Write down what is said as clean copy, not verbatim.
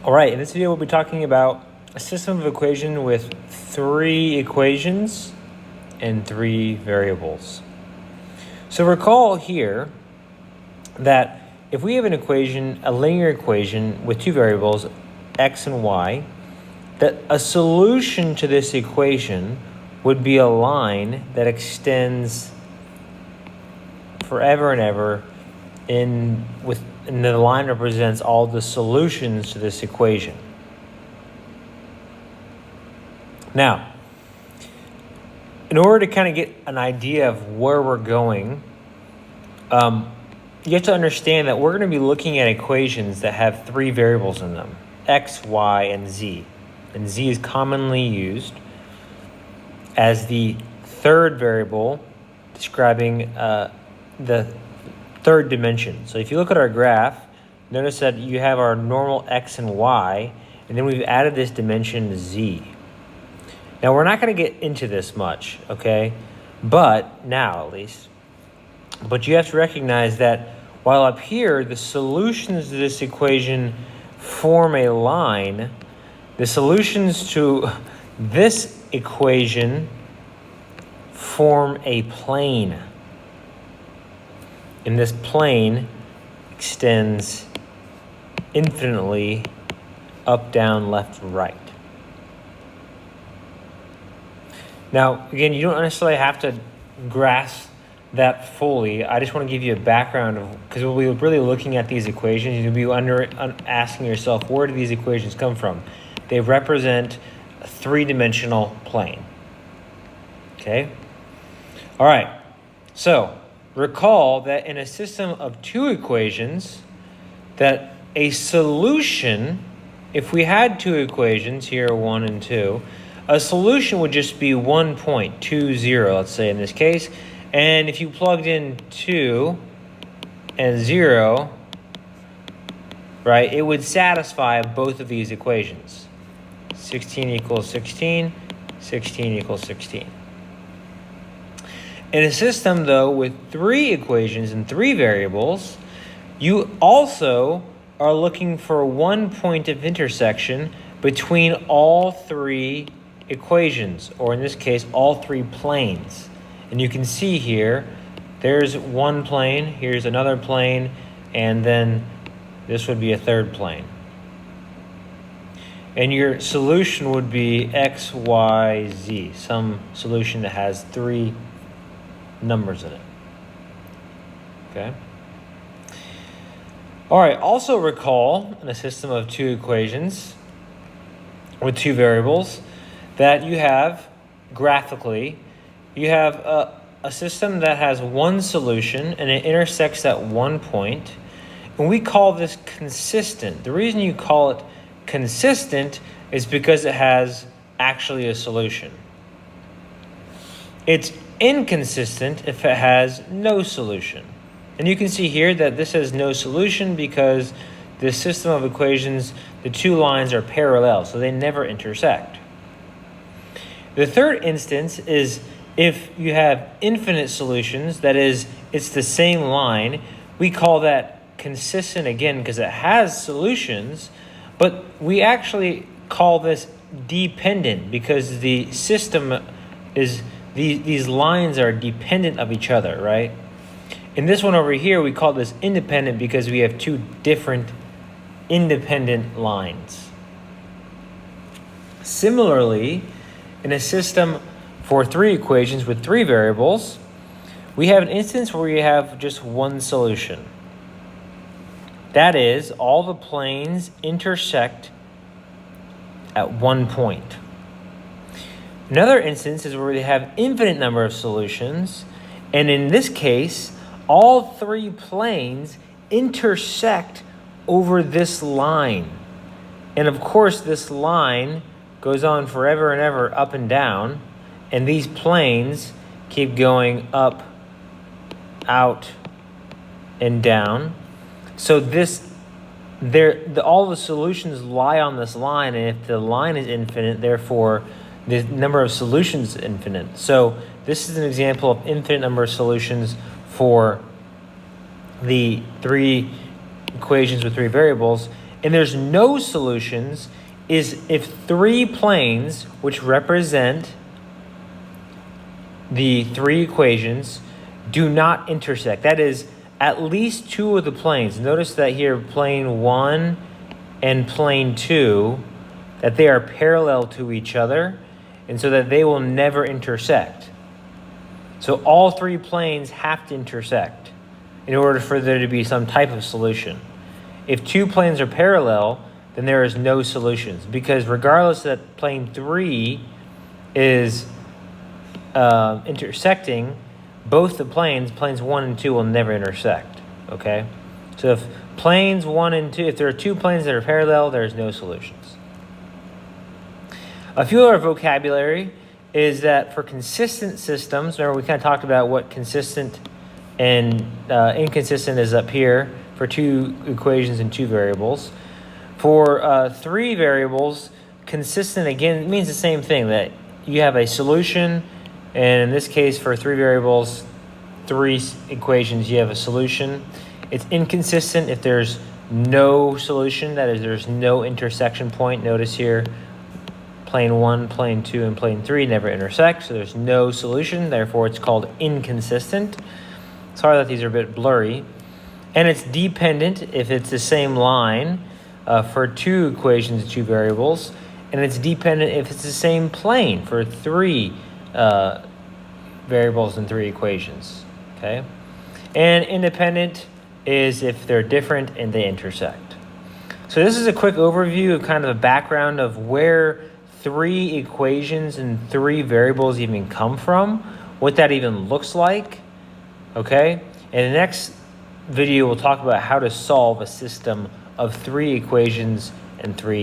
All right, in this video we'll be talking about a system of equation with 3 equations and 3 variables. So recall here that if we have an equation, a linear equation with 2 variables, x and y, that a solution to this equation would be a line that extends forever and ever, and the line represents all the solutions to this equation. Now, in order to kind of get an idea of where we're going, you have to understand that we're going to be looking at equations that have 3 variables in them, x, y, and z. And z is commonly used as the third variable describing the third dimension. So if you look at our graph, notice that you have our normal x and y, and then we've added this dimension z. Now we're not going to get into this much, okay? But now at least. But you have to recognize that while up here the solutions to this equation form a line, the solutions to this equation form a plane. And this plane extends infinitely up, down, left, right. Now, again, you don't necessarily have to grasp that fully. I just want to give you a background of, because we'll be really looking at these equations. You'll be asking yourself, where do these equations come from? They represent a 3-dimensional plane. Okay? All right. So, recall that in a system of 2 equations, that a solution, if we had 2 equations, here 1 and 2, a solution would just be 1 point, 2, 0, let's say in this case. And if you plugged in 2 and 0, right, it would satisfy both of these equations. 16 equals 16, 16 equals 16. In a system, though, with 3 equations and 3 variables, you also are looking for 1 point of intersection between all 3 equations, or in this case, all 3 planes. And you can see here, there's one plane, here's another plane, and then this would be a third plane. And your solution would be x, y, z, some solution that has 3 numbers in it. Okay. All right, also recall in a system of 2 equations with 2 variables that you have, graphically, you have a system that has one solution and it intersects at 1 point, and we call this consistent. The reason you call it consistent is because it has actually a solution. It's inconsistent if it has no solution. And you can see here that this has no solution because the system of equations, the 2 lines are parallel, so they never intersect. The third instance is if you have infinite solutions, that is, it's the same line, we call that consistent again because it has solutions, but we actually call this dependent because the system is, these lines are dependent of each other, right? In this one over here, we call this independent because we have 2 different independent lines. Similarly, in a system for 3 equations with 3 variables, we have an instance where we have just one solution. That is, all the planes intersect at 1 point. Another instance is where we have infinite number of solutions, and in this case, all 3 planes intersect over this line. And of course, this line goes on forever and ever up and down, and these planes keep going up, out, and down. So all the solutions lie on this line, and if the line is infinite, therefore the number of solutions is infinite. So this is an example of infinite number of solutions for the 3 equations with 3 variables. and there's no solutions is if three planes, which represent the three equations, do not intersect. That is, at least two of the planes. Notice that here, plane 1 and plane 2, that they are parallel to each other, and so that they will never intersect. So all three planes have to intersect in order for there to be some type of solution. If two planes are parallel, then there is no solutions, because regardless that plane 3 is intersecting, both the planes 1 and 2 will never intersect, okay? So if planes 1 and 2, if there are two planes that are parallel, there's no solutions. A few of our vocabulary is that for consistent systems, remember we kind of talked about what consistent and inconsistent is up here for two equations and two variables. For three variables, consistent, again, means the same thing, that you have a solution, and in this case, for three variables, three equations, you have a solution. It's inconsistent if there's no solution, that is, there's no intersection point. Notice here, plane 1, plane 2, and plane 3 never intersect, so there's no solution, therefore it's called inconsistent. Sorry that these are a bit blurry. And it's dependent if it's the same line for two equations, two variables, and it's dependent if it's the same plane for three variables and three equations, okay? And independent is if they're different and they intersect. So this is a quick overview of kind of a background of where three equations and three variables even come from, what that even looks like, okay? In the next video, we'll talk about how to solve a system of three equations and three